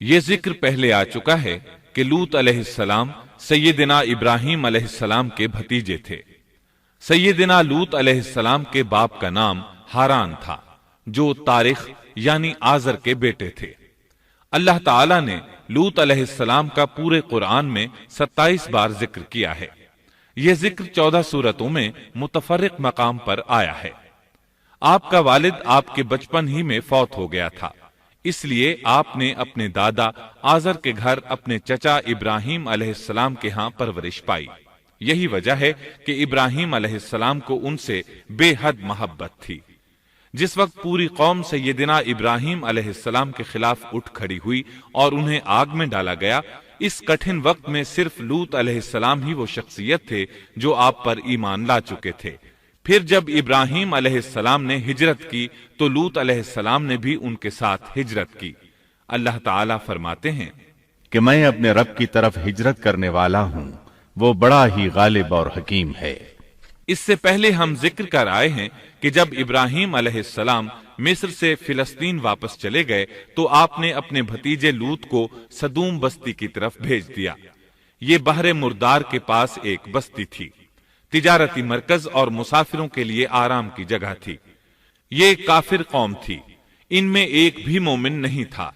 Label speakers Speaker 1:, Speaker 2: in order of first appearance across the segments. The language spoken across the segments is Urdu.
Speaker 1: یہ ذکر پہلے آ چکا ہے کہ لوط علیہ السلام سیدنا ابراہیم علیہ السلام کے بھتیجے تھے۔ سیدنا لوط علیہ السلام کے باپ کا نام ہاران تھا، جو تارخ یعنی آزر کے بیٹے تھے۔ اللہ تعالیٰ نے لوط علیہ السلام کا پورے قرآن میں 27 بار ذکر کیا ہے۔ یہ ذکر 14 سورتوں میں متفرق مقام پر آیا ہے۔ آپ کا والد آپ کے بچپن ہی میں فوت ہو گیا تھا، اس لیے آپ نے اپنے دادا آزر کے گھر اپنے چچا ابراہیم علیہ السلام کے ہاں پرورش پائی۔ یہی وجہ ہے کہ ابراہیم علیہ السلام کو ان سے بے حد محبت تھی۔ جس وقت پوری قوم سیدنا ابراہیم علیہ السلام کے خلاف اٹھ کھڑی ہوئی اور انہیں آگ میں ڈالا گیا، اس کٹھن وقت میں صرف لوط علیہ السلام ہی وہ شخصیت تھے جو آپ پر ایمان لا چکے تھے۔ پھر جب ابراہیم علیہ السلام نے ہجرت کی تو لوط علیہ السلام نے بھی ان کے ساتھ ہجرت کی۔ اللہ تعالیٰ فرماتے ہیں
Speaker 2: کہ میں اپنے رب کی طرف ہجرت کرنے والا ہوں، وہ بڑا ہی غالب اور حکیم ہے۔
Speaker 1: اس سے پہلے ہم ذکر کر آئے ہیں کہ جب ابراہیم علیہ السلام مصر سے فلسطین واپس چلے گئے تو آپ نے اپنے بھتیجے لوط کو سدوم بستی کی طرف بھیج دیا۔ یہ بحر مردار کے پاس ایک بستی تھی، تجارتی مرکز اور مسافروں کے لیے آرام کی جگہ تھی۔ یہ کافر قوم تھی، ان میں ایک بھی مومن نہیں تھا۔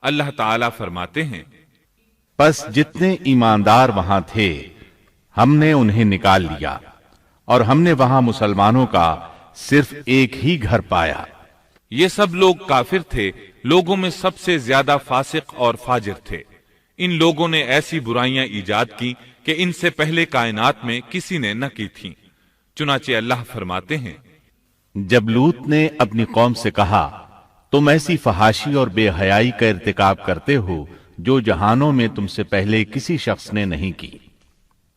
Speaker 1: اللہ تعالیٰ فرماتے ہیں
Speaker 2: پس جتنے ایماندار وہاں تھے ہم نے انہیں نکال لیا، اور ہم نے وہاں مسلمانوں کا صرف ایک ہی گھر پایا۔
Speaker 1: یہ سب لوگ کافر تھے، لوگوں میں سب سے زیادہ فاسق اور فاجر تھے۔ ان لوگوں نے ایسی برائیاں ایجاد کی کہ ان سے پہلے کائنات میں کسی نے نہ کی تھیں۔ چنانچہ اللہ فرماتے ہیں
Speaker 2: جب لوط نے اپنی قوم سے کہا تم ایسی فحاشی اور بے حیائی کا ارتکاب کرتے ہو جو جہانوں میں تم سے پہلے کسی شخص نے نہیں کی۔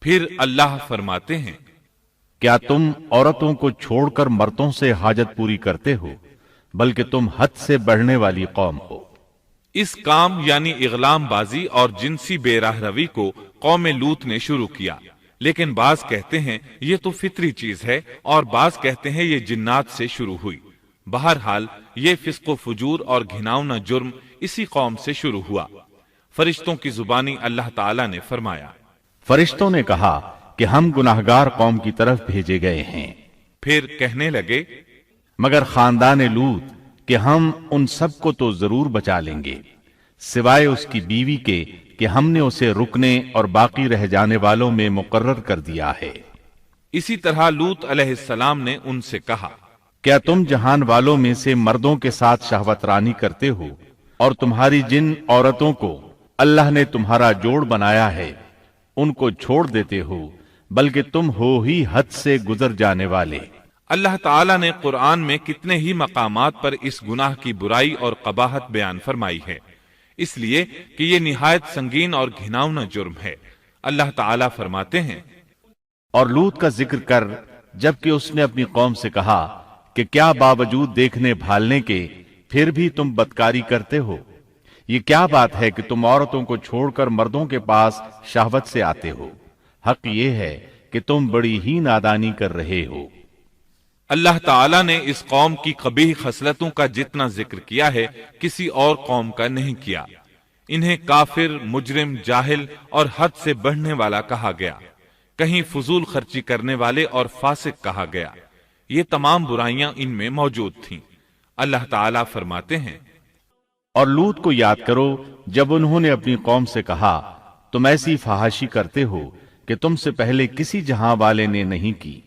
Speaker 1: پھر اللہ فرماتے ہیں
Speaker 2: کیا تم عورتوں کو چھوڑ کر مردوں سے حاجت پوری کرتے ہو، بلکہ تم حد سے بڑھنے والی قوم ہو۔
Speaker 1: اس کام یعنی اغلام بازی اور جنسی بے راہ روی کو قوم لوط نے شروع کیا، لیکن بعض کہتے ہیں یہ تو فطری چیز ہے اور بعض کہتے ہیں یہ جنات سے شروع ہوئی۔ بہرحال یہ فسق و فجور اور گھناؤنا جرم اسی قوم سے شروع ہوا۔ فرشتوں کی زبانی اللہ تعالیٰ نے فرمایا
Speaker 2: فرشتوں نے کہا کہ ہم گناہگار قوم کی طرف بھیجے گئے ہیں۔
Speaker 1: پھر کہنے لگے
Speaker 2: مگر خاندان لوط کہ ہم ان سب کو تو ضرور بچا لیں گے، سوائے اس کی بیوی کے کہ ہم نے اسے رکنے اور باقی رہ جانے والوں میں مقرر کر دیا ہے۔
Speaker 1: اسی طرح لوط علیہ السلام نے ان سے کہا
Speaker 2: کیا تم جہان والوں میں سے مردوں کے ساتھ شہوت رانی کرتے ہو، اور تمہاری جن عورتوں کو اللہ نے تمہارا جوڑ بنایا ہے ان کو چھوڑ دیتے ہو، بلکہ تم ہو ہی حد سے گزر جانے والے۔
Speaker 1: اللہ تعالیٰ نے قرآن میں کتنے ہی مقامات پر اس گناہ کی برائی اور قباحت بیان فرمائی ہے، اس لیے کہ یہ نہایت سنگین اور گھناؤنا جرم ہے۔ اللہ تعالیٰ فرماتے ہیں
Speaker 2: اور لوط کا ذکر کر جبکہ اس نے اپنی قوم سے کہا کہ کیا باوجود دیکھنے بھالنے کے پھر بھی تم بدکاری کرتے ہو؟ یہ کیا بات ہے کہ تم عورتوں کو چھوڑ کر مردوں کے پاس شہوت سے آتے ہو؟ حق یہ ہے کہ تم بڑی ہی نادانی کر رہے ہو۔
Speaker 1: اللہ تعالیٰ نے اس قوم کی قبیح خصلتوں کا جتنا ذکر کیا ہے کسی اور قوم کا نہیں کیا۔ انہیں کافر، مجرم، جاہل اور حد سے بڑھنے والا کہا گیا، کہیں فضول خرچی کرنے والے اور فاسق کہا گیا۔ یہ تمام برائیاں ان میں موجود تھیں۔ اللہ تعالیٰ فرماتے ہیں
Speaker 2: اور لوط کو یاد کرو جب انہوں نے اپنی قوم سے کہا تم ایسی فحاشی کرتے ہو کہ تم سے پہلے کسی جہاں والے نے نہیں کی۔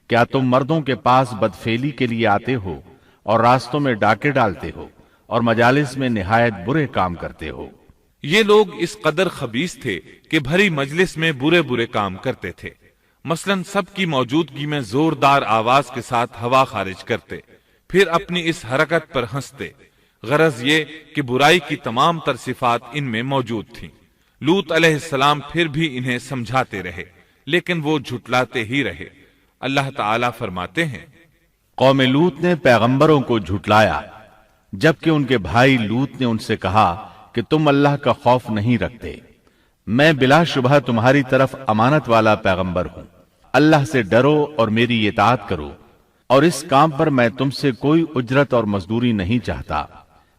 Speaker 2: کیا تم مردوں کے پاس بدفعلی کے لیے آتے ہو اور راستوں میں ڈاکے ڈالتے ہو اور مجالس میں نہایت برے کام کرتے ہو؟
Speaker 1: یہ لوگ اس قدر خبیث تھے کہ بھری مجلس میں برے برے کام کرتے تھے۔ مثلا سب کی موجودگی میں زوردار آواز کے ساتھ ہوا خارج کرتے، پھر اپنی اس حرکت پر ہنستے۔ غرض یہ کہ برائی کی تمام تر صفات ان میں موجود تھیں۔ لوط علیہ السلام پھر بھی انہیں سمجھاتے رہے، لیکن وہ جھٹلاتے ہی رہے۔ اللہ تعالیٰ فرماتے ہیں
Speaker 2: قوم لوط نے پیغمبروں کو جھٹلایا، جبکہ ان کے بھائی لوط نے ان سے کہا کہ تم اللہ کا خوف نہیں رکھتے۔ میں بلا شبہ تمہاری طرف امانت والا پیغمبر ہوں، اللہ سے ڈرو اور میری اطاعت کرو، اور اس کام پر میں تم سے کوئی اجرت اور مزدوری نہیں چاہتا۔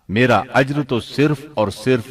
Speaker 2: میرا اجر تو صرف اور صرف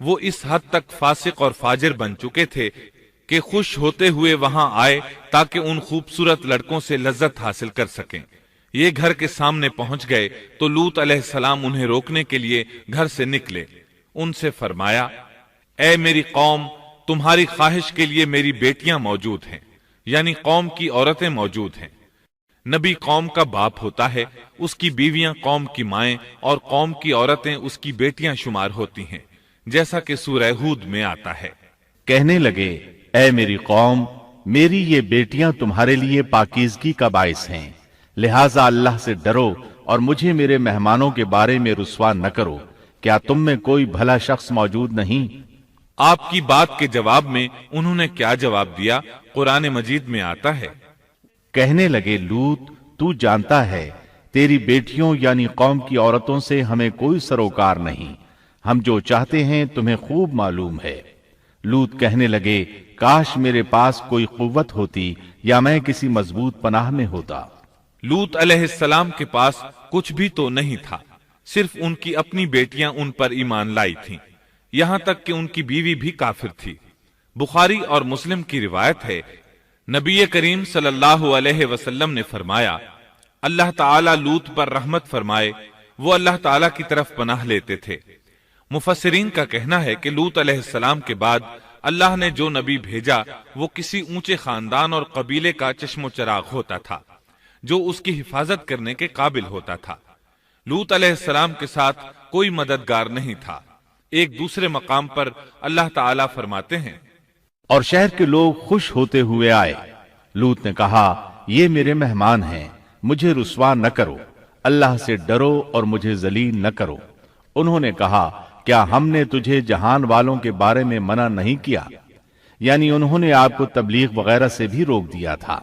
Speaker 1: وہ اس حد تک فاسق اور فاجر بن چکے تھے کہ خوش ہوتے ہوئے وہاں آئے تاکہ ان خوبصورت لڑکوں سے لذت حاصل کر سکیں۔ یہ گھر کے سامنے پہنچ گئے تو لوط علیہ السلام انہیں روکنے کے لیے گھر سے نکلے۔ ان سے فرمایا، اے میری قوم، تمہاری خواہش کے لیے میری بیٹیاں موجود ہیں، یعنی قوم کی عورتیں موجود ہیں۔ نبی قوم کا باپ ہوتا ہے، اس کی بیویاں قوم کی مائیں اور قوم کی عورتیں اس کی بیٹیاں شمار ہوتی ہیں، جیسا کہ سورہ ہود میں آتا ہے۔
Speaker 2: کہنے لگے، اے میری قوم، میری یہ بیٹیاں تمہارے لیے پاکیزگی کا باعث ہیں، لہٰذا اللہ سے ڈرو اور مجھے میرے مہمانوں کے بارے میں رسوا نہ کرو۔ کیا تم میں کوئی بھلا شخص موجود نہیں؟
Speaker 1: آپ کی بات کے جواب میں انہوں نے کیا جواب دیا؟ قرآن مجید میں آتا ہے،
Speaker 2: کہنے لگے، لوط، تو جانتا ہے تیری بیٹیوں یعنی قوم کی عورتوں سے ہمیں کوئی سروکار نہیں، ہم جو چاہتے ہیں تمہیں خوب معلوم ہے۔ لوط کہنے لگے، کاش میرے پاس کوئی قوت ہوتی یا میں کسی مضبوط پناہ میں ہوتا۔
Speaker 1: لوط علیہ السلام کے پاس کچھ بھی تو نہیں تھا، صرف ان کی اپنی بیٹیاں ان پر ایمان لائی تھیں، یہاں تک کہ ان کی بیوی بھی کافر تھی۔ بخاری اور مسلم کی روایت ہے، نبی کریم صلی اللہ علیہ وسلم نے فرمایا، اللہ تعالی لوط پر رحمت فرمائے، وہ اللہ تعالی کی طرف پناہ لیتے تھے۔ مفسرین کا کہنا ہے کہ لوط علیہ السلام کے بعد اللہ نے جو نبی بھیجا وہ کسی اونچے خاندان اور قبیلے کا چشم و چراغ ہوتا تھا، جو اس کی حفاظت کرنے کے قابل ہوتا تھا۔ لوط علیہ السلام کے ساتھ کوئی مددگار نہیں تھا۔ ایک دوسرے مقام پر اللہ تعالیٰ فرماتے ہیں،
Speaker 2: اور شہر کے لوگ خوش ہوتے ہوئے آئے۔ لوط نے کہا، یہ میرے مہمان ہیں، مجھے رسوا نہ کرو، اللہ سے ڈرو اور مجھے ذلیل نہ کرو۔ انہوں نے کہا، کیا ہم نے تجھے جہان والوں کے بارے میں منع نہیں کیا؟ یعنی انہوں نے آپ کو تبلیغ وغیرہ سے بھی روک دیا تھا۔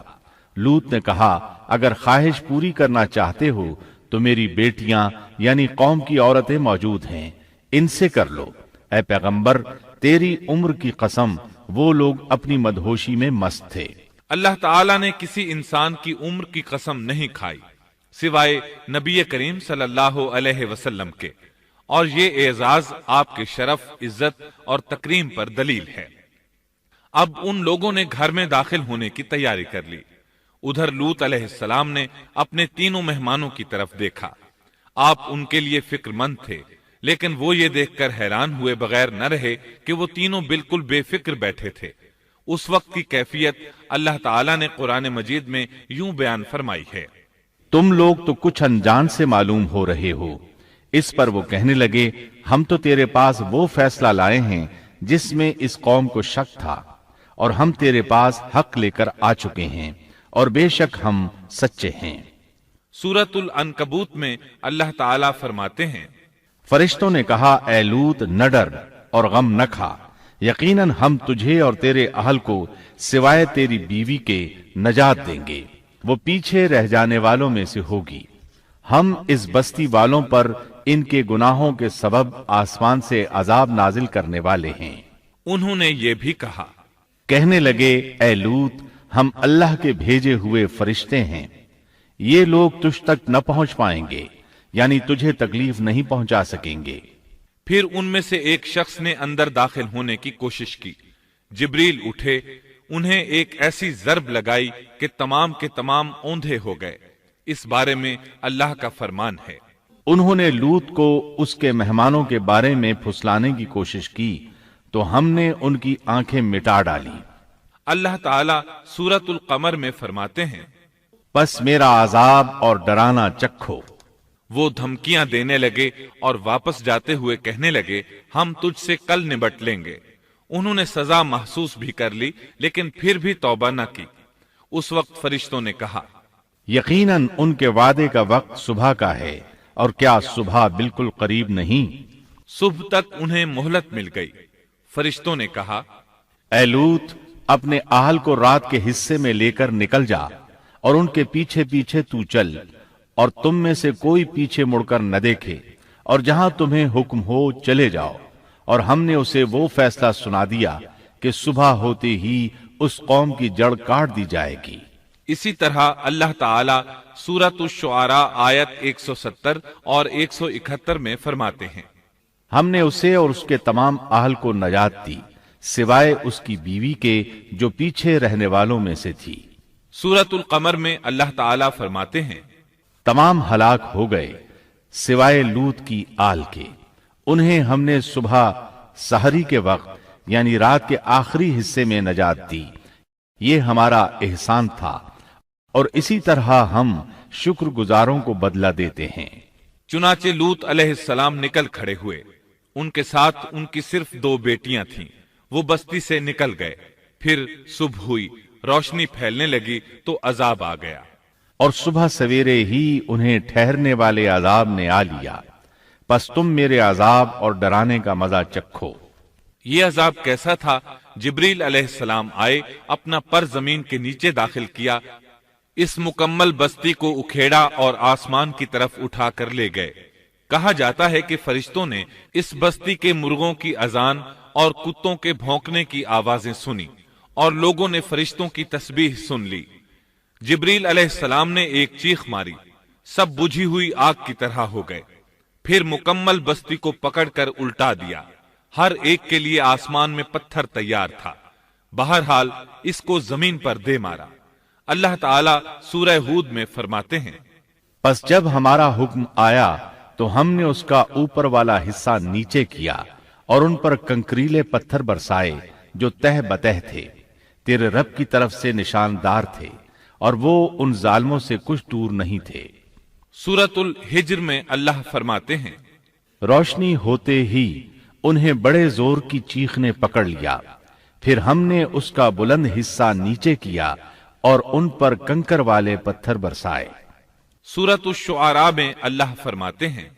Speaker 2: لوط نے کہا، اگر خواہش پوری کرنا چاہتے ہو تو میری بیٹیاں یعنی قوم کی عورتیں موجود ہیں، ان سے کر لو۔ اے پیغمبر، تیری عمر کی قسم، وہ لوگ اپنی مدہوشی میں مست تھے۔
Speaker 1: اللہ تعالیٰ نے کسی انسان کی عمر کی قسم نہیں کھائی سوائے نبی کریم صلی اللہ علیہ وسلم کے، اور یہ اعزاز آپ کے شرف، عزت اور تکریم پر دلیل ہے۔ اب ان لوگوں نے گھر میں داخل ہونے کی تیاری کر لی۔ ادھر لوط علیہ السلام نے اپنے تینوں مہمانوں کی طرف دیکھا۔ آپ ان کے لیے فکر مند تھے، لیکن وہ یہ دیکھ کر حیران ہوئے بغیر نہ رہے کہ وہ تینوں بالکل بے فکر بیٹھے تھے۔ اس وقت کی کیفیت اللہ تعالیٰ نے قرآن مجید میں یوں بیان فرمائی ہے،
Speaker 2: تم لوگ تو کچھ انجان سے معلوم ہو رہے ہو۔ اس پر وہ کہنے لگے، ہم تو تیرے پاس وہ فیصلہ لائے ہیں جس میں اس قوم کو شک تھا، اور ہم تیرے پاس حق لے کر آ چکے ہیں، اور بے شک ہم سچے ہیں۔
Speaker 1: سورۃ العنکبوت میں اللہ تعالیٰ فرماتے ہیں،
Speaker 2: فرشتوں نے کہا، اے لوط، نہ ڈر اور غم نہ کھا، یقیناً ہم تجھے اور تیرے اہل کو سوائے تیری بیوی کے نجات دیں گے، وہ پیچھے رہ جانے والوں میں سے ہوگی۔ ہم اس بستی والوں پر ان کے گناہوں کے سبب آسمان سے عذاب نازل کرنے والے ہیں۔
Speaker 1: انہوں نے یہ بھی کہا،
Speaker 2: کہنے لگے، اے لوط، ہم اللہ کے بھیجے ہوئے فرشتے ہیں، یہ لوگ تجھ تک نہ پہنچ پائیں گے، یعنی تجھے تکلیف نہیں پہنچا سکیں گے۔
Speaker 1: پھر ان میں سے ایک شخص نے اندر داخل ہونے کی کوشش کی۔ جبریل اٹھے، انہیں ایک ایسی ضرب لگائی کہ تمام کے تمام اوندھے ہو گئے۔ اس بارے میں اللہ کا فرمان ہے،
Speaker 2: انہوں نے لوط کو اس کے مہمانوں کے بارے میں پھسلانے کی کوشش کی تو ہم نے ان کی آنکھیں مٹا ڈالی۔
Speaker 1: اللہ تعالیٰ سورۃ القمر میں فرماتے ہیں،
Speaker 2: پس میرا عذاب اور ڈرانا چکھو۔
Speaker 1: وہ دھمکیاں دینے لگے اور واپس جاتے ہوئے کہنے لگے، ہم تجھ سے کل نبٹ لیں گے۔ انہوں نے سزا محسوس بھی کر لی، لیکن پھر بھی توبہ نہ کی۔ اس وقت فرشتوں نے کہا،
Speaker 2: یقیناً ان کے وعدے کا وقت صبح کا ہے، اور کیا صبح بالکل قریب نہیں؟
Speaker 1: صبح تک انہیں مہلت مل گئی۔ فرشتوں نے کہا،
Speaker 2: اے لوط، اپنے اہل کو رات کے حصے میں لے کر نکل جا، اور ان کے پیچھے پیچھے تو چل، اور تم میں سے کوئی پیچھے مڑ کر نہ دیکھے، اور جہاں تمہیں حکم ہو چلے جاؤ۔ اور ہم نے اسے وہ فیصلہ سنا دیا کہ صبح ہوتے ہی اس قوم کی جڑ کاٹ دی جائے گی۔
Speaker 1: اسی طرح اللہ تعالیٰ سورۃ الشعراء آیت 170 اور 171 میں فرماتے ہیں،
Speaker 2: ہم نے اسے اور اس کے تمام اہل کو نجات دی سوائے اس کی بیوی کے جو پیچھے رہنے والوں میں سے تھی۔
Speaker 1: سورۃ القمر میں اللہ تعالیٰ فرماتے ہیں،
Speaker 2: تمام ہلاک ہو گئے سوائے لوط کی آل کے، انہیں ہم نے صبح سحری کے وقت یعنی رات کے آخری حصے میں نجات دی، یہ ہمارا احسان تھا اور اسی طرح ہم شکر گزاروں کو بدلہ دیتے ہیں۔
Speaker 1: چنانچہ لوط علیہ السلام نکل کھڑے ہوئے، ان کے ساتھ ان کی صرف 2 بیٹیاں تھیں، وہ بستی سے نکل گئے۔ پھر صبح ہوئی، روشنی پھیلنے لگی تو عذاب آ گیا،
Speaker 2: اور صبح سویرے ہی انہیں ٹھہرنے والے عذاب نے آ لیا، پس تم میرے عذاب اور ڈرانے کا مزہ چکھو۔
Speaker 1: یہ عذاب کیسا تھا؟ جبریل علیہ السلام آئے، اپنا پر زمین کے نیچے داخل کیا، اس مکمل بستی کو اکھیڑا اور آسمان کی طرف اٹھا کر لے گئے۔ کہا جاتا ہے کہ فرشتوں نے اس بستی کے مرغوں کی اذان اور کتوں کے بھونکنے کی آوازیں سنی، اور لوگوں نے فرشتوں کی تسبیح سن لی۔ جبریل علیہ السلام نے ایک چیخ ماری، سب بجھی ہوئی آگ کی طرح ہو گئے، پھر مکمل بستی کو پکڑ کر الٹا دیا، ہر ایک کے لیے آسمان میں پتھر تیار تھا، بہرحال اس کو زمین پر دے مارا۔ اللہ تعالیٰ سورہ ہود میں فرماتے ہیں،
Speaker 2: پس جب ہمارا حکم آیا تو ہم نے اس کا اوپر والا حصہ نیچے کیا اور ان پر کنکریلے پتھر برسائے جو تہ بتہ تھے، تیرے رب کی طرف سے نشاندار تھے، اور وہ ان ظالموں سے کچھ دور نہیں تھے۔
Speaker 1: سورۃ الحجر میں اللہ فرماتے ہیں،
Speaker 2: روشنی ہوتے ہی انہیں بڑے زور کی چیخ نے پکڑ لیا، پھر ہم نے اس کا بلند حصہ نیچے کیا اور ان پر کنکر والے پتھر برسائے۔
Speaker 1: سورۃ الشعراء میں اللہ فرماتے ہیں،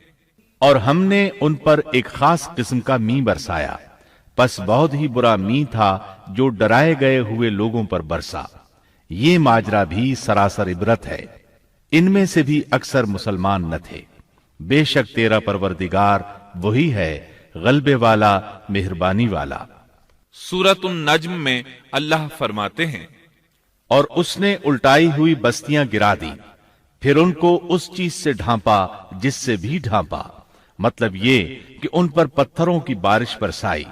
Speaker 2: اور ہم نے ان پر ایک خاص قسم کا می برسایا، پس بہت ہی برا می تھا جو ڈرائے گئے ہوئے لوگوں پر برسا۔ یہ ماجرا بھی سراسر عبرت ہے، ان میں سے بھی اکثر مسلمان نہ تھے۔ بے شک تیرا پروردگار وہی ہے غلبے والا، مہربانی والا۔
Speaker 1: سورۃ النجم میں اللہ فرماتے ہیں،
Speaker 2: اور اس نے الٹائی ہوئی بستیاں گرا دی، پھر ان کو اس چیز سے ڈھانپا جس سے بھی ڈھانپا، مطلب یہ کہ ان پر پتھروں کی بارش برسائی۔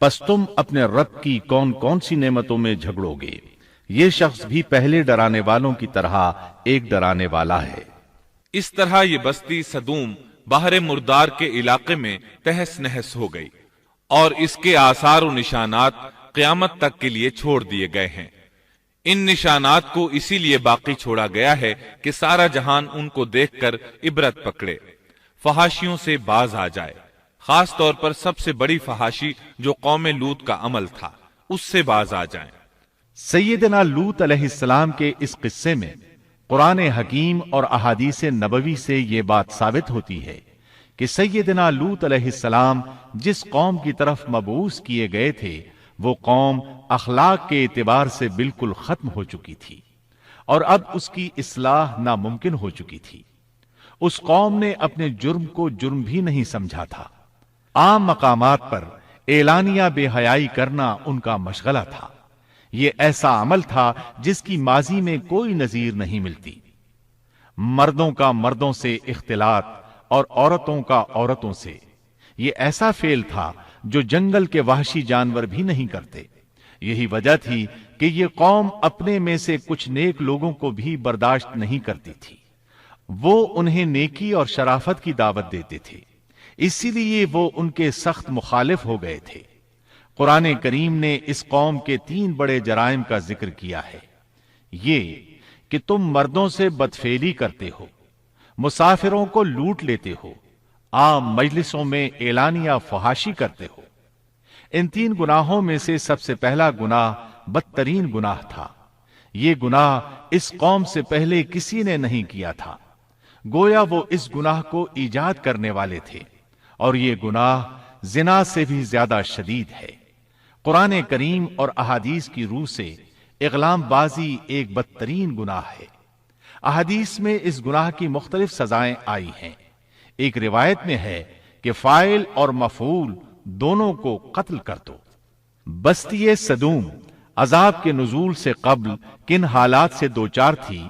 Speaker 2: پس تم اپنے رب کی کون کون سی نعمتوں میں جھگڑو گے؟ یہ شخص بھی پہلے ڈرانے والوں کی طرح ایک ڈرانے والا ہے۔
Speaker 1: اس طرح یہ بستی سدوم باہر مردار کے علاقے میں تہس نہس ہو گئی، اور اس کے آثار و نشانات قیامت تک کے لیے چھوڑ دیے گئے ہیں۔ ان نشانات کو اسی لیے باقی چھوڑا گیا ہے کہ سارا جہان ان کو دیکھ کر عبرت پکڑے، فحاشیوں سے باز آ جائے، خاص طور پر سب سے بڑی فحاشی جو قوم لوط کا عمل تھا، اس سے باز آ جائیں۔
Speaker 2: سیدنا لوط علیہ السلام کے اس قصے میں قرآن حکیم اور احادیث نبوی سے یہ بات ثابت ہوتی ہے کہ سیدنا لوط علیہ السلام جس قوم کی طرف مبعوث کیے گئے تھے، وہ قوم اخلاق کے اعتبار سے بالکل ختم ہو چکی تھی، اور اب اس کی اصلاح ناممکن ہو چکی تھی۔ اس قوم نے اپنے جرم کو جرم بھی نہیں سمجھا تھا، عام مقامات پر اعلانیہ بے حیائی کرنا ان کا مشغلہ تھا۔ یہ ایسا عمل تھا جس کی ماضی میں کوئی نظیر نہیں ملتی۔ مردوں کا مردوں سے اختلاط اور عورتوں کا عورتوں سے، یہ ایسا فعل تھا جو جنگل کے وحشی جانور بھی نہیں کرتے۔ یہی وجہ تھی کہ یہ قوم اپنے میں سے کچھ نیک لوگوں کو بھی برداشت نہیں کرتی تھی، وہ انہیں نیکی اور شرافت کی دعوت دیتے تھے، اسی لیے وہ ان کے سخت مخالف ہو گئے تھے۔ قرآن کریم نے اس قوم کے 3 بڑے جرائم کا ذکر کیا ہے۔ یہ کہ تم مردوں سے بدفعلی کرتے ہو، مسافروں کو لوٹ لیتے ہو، عام مجلسوں میں اعلانیہ فحاشی کرتے ہو۔ ان 3 گناہوں میں سے سب سے پہلا گناہ بدترین گناہ تھا۔ یہ گناہ اس قوم سے پہلے کسی نے نہیں کیا تھا، گویا وہ اس گناہ کو ایجاد کرنے والے تھے، اور یہ گناہ زنا سے بھی زیادہ شدید ہے۔ قرآن کریم اور احادیث کی روح سے اغلام بازی ایک بدترین گناہ ہے۔ احادیث میں اس گناہ کی مختلف سزائیں آئی ہیں۔ ایک روایت میں ہے کہ فاعل اور مفعول دونوں کو قتل کر دو۔ بستی سدوم عذاب کے نزول سے قبل کن حالات سے دوچار تھی،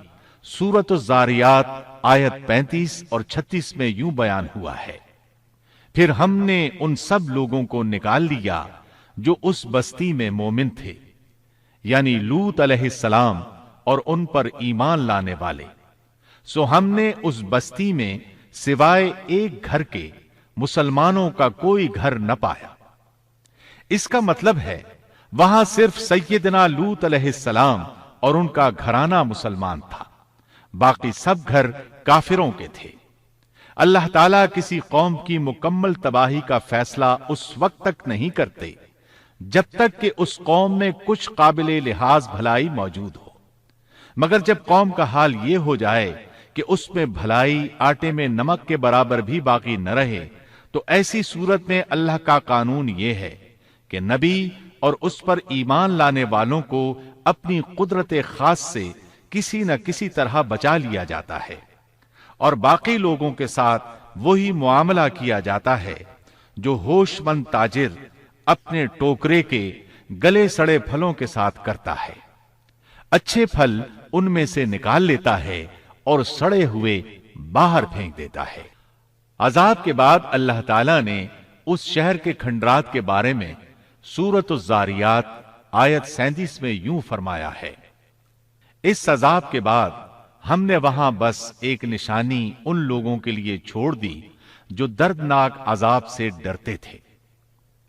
Speaker 2: سورۃ الزاریات آیت 35 اور 36 میں یوں بیان ہوا ہے، پھر ہم نے ان سب لوگوں کو نکال لیا جو اس بستی میں مومن تھے، یعنی لوط علیہ السلام اور ان پر ایمان لانے والے، سو ہم نے اس بستی میں سوائے ایک گھر کے مسلمانوں کا کوئی گھر نہ پایا۔ اس کا مطلب ہے وہاں صرف سیدنا لوط علیہ السلام اور ان کا گھرانہ مسلمان تھا، باقی سب گھر کافروں کے تھے۔ اللہ تعالیٰ کسی قوم کی مکمل تباہی کا فیصلہ اس وقت تک نہیں کرتے جب تک کہ اس قوم میں کچھ قابل لحاظ بھلائی موجود ہو، مگر جب قوم کا حال یہ ہو جائے کہ اس میں بھلائی آٹے میں نمک کے برابر بھی باقی نہ رہے، تو ایسی صورت میں اللہ کا قانون یہ ہے کہ نبی اور اس پر ایمان لانے والوں کو اپنی قدرت خاص سے کسی نہ کسی طرح بچا لیا جاتا ہے، اور باقی لوگوں کے ساتھ وہی معاملہ کیا جاتا ہے جو ہوش مند تاجر اپنے ٹوکرے کے گلے سڑے پھلوں کے ساتھ کرتا ہے۔ اچھے پھل ان میں سے نکال لیتا ہے اور سڑے ہوئے باہر پھینک دیتا ہے۔ عذاب کے بعد اللہ تعالیٰ نے اس شہر کے کھنڈرات کے بارے میں سورۃ الزاریات آیت 37 میں یوں فرمایا ہے، اس عذاب کے بعد ہم نے وہاں بس ایک نشانی ان لوگوں کے لیے چھوڑ دی جو دردناک عذاب سے ڈرتے تھے۔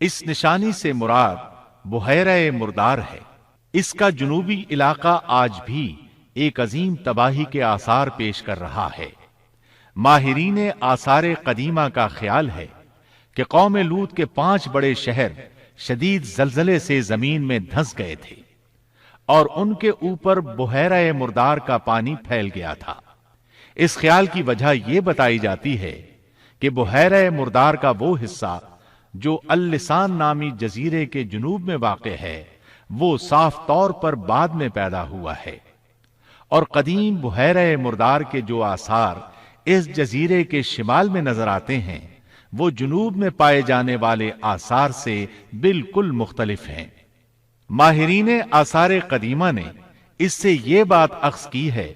Speaker 2: اس نشانی سے مراد بحیرہ مردار ہے۔ اس کا جنوبی علاقہ آج بھی ایک عظیم تباہی کے آثار پیش کر رہا ہے۔ ماہرین آثار قدیمہ کا خیال ہے کہ قوم لوط کے 5 بڑے شہر شدید زلزلے سے زمین میں دھنس گئے تھے اور ان کے اوپر بحیرہ مردار کا پانی پھیل گیا تھا۔ اس خیال کی وجہ یہ بتائی جاتی ہے کہ بحیرہ مردار کا وہ حصہ جو اللسان نامی جزیرے کے جنوب میں واقع ہے، وہ صاف طور پر بعد میں پیدا ہوا ہے، اور قدیم بحیرہ مردار کے جو آثار اس جزیرے کے شمال میں نظر آتے ہیں وہ جنوب میں پائے جانے والے آثار سے بالکل مختلف ہیں۔ ماہرین آثار قدیمہ نے اس سے یہ بات اخذ کی ہے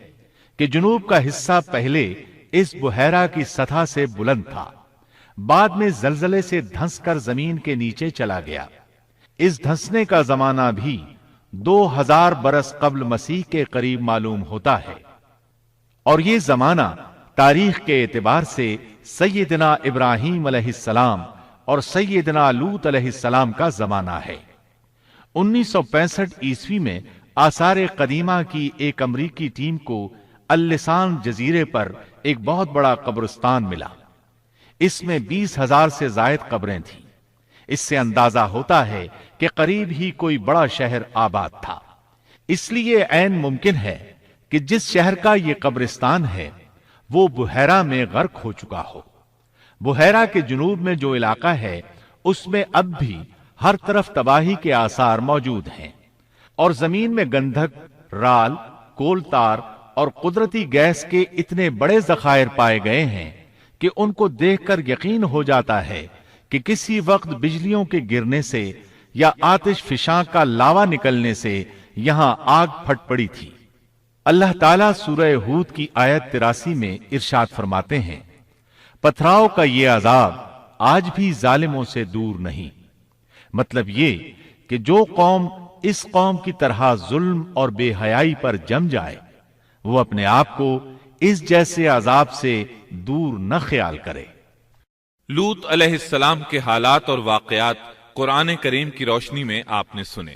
Speaker 2: کہ جنوب کا حصہ پہلے اس بحیرہ کی سطح سے بلند تھا، بعد میں زلزلے سے دھنس کر زمین کے نیچے چلا گیا۔ اس دھنسنے کا زمانہ بھی 2000 برس قبل مسیح کے قریب معلوم ہوتا ہے، اور یہ زمانہ تاریخ کے اعتبار سے سیدنا ابراہیم علیہ السلام اور سیدنا لوط علیہ السلام کا زمانہ ہے۔ 1965 عیسوی میں آثار قدیمہ کی ایک امریکی ٹیم کو اللسان جزیرے پر ایک بہت بڑا قبرستان ملا۔ اس میں 20,000 سے زائد قبریں تھیں۔ اس سے اندازہ ہوتا ہے کہ قریب ہی کوئی بڑا شہر آباد تھا۔ اس لیے عین ممکن ہے کہ جس شہر کا یہ قبرستان ہے وہ بحیرہ میں غرق ہو چکا ہو۔ بحیرہ کے جنوب میں جو علاقہ ہے اس میں اب بھی ہر طرف تباہی کے آثار موجود ہیں، اور زمین میں گندھک، رال، کول تار اور قدرتی گیس کے اتنے بڑے ذخائر پائے گئے ہیں کہ ان کو دیکھ کر یقین ہو جاتا ہے کہ کسی وقت بجلیوں کے گرنے سے یا آتش فشاں کا لاوا نکلنے سے یہاں آگ پھٹ پڑی تھی۔ اللہ تعالیٰ سورہ ہود کی آیت 83 میں ارشاد فرماتے ہیں، پتھراؤ کا یہ عذاب آج بھی ظالموں سے دور نہیں۔ مطلب یہ کہ جو قوم اس قوم کی طرح ظلم اور بے حیائی پر جم جائے وہ اپنے آپ کو اس جیسے عذاب سے دور نہ خیال کرے۔
Speaker 1: لوط علیہ السلام کے حالات اور واقعات قرآن کریم کی روشنی میں آپ نے سنے۔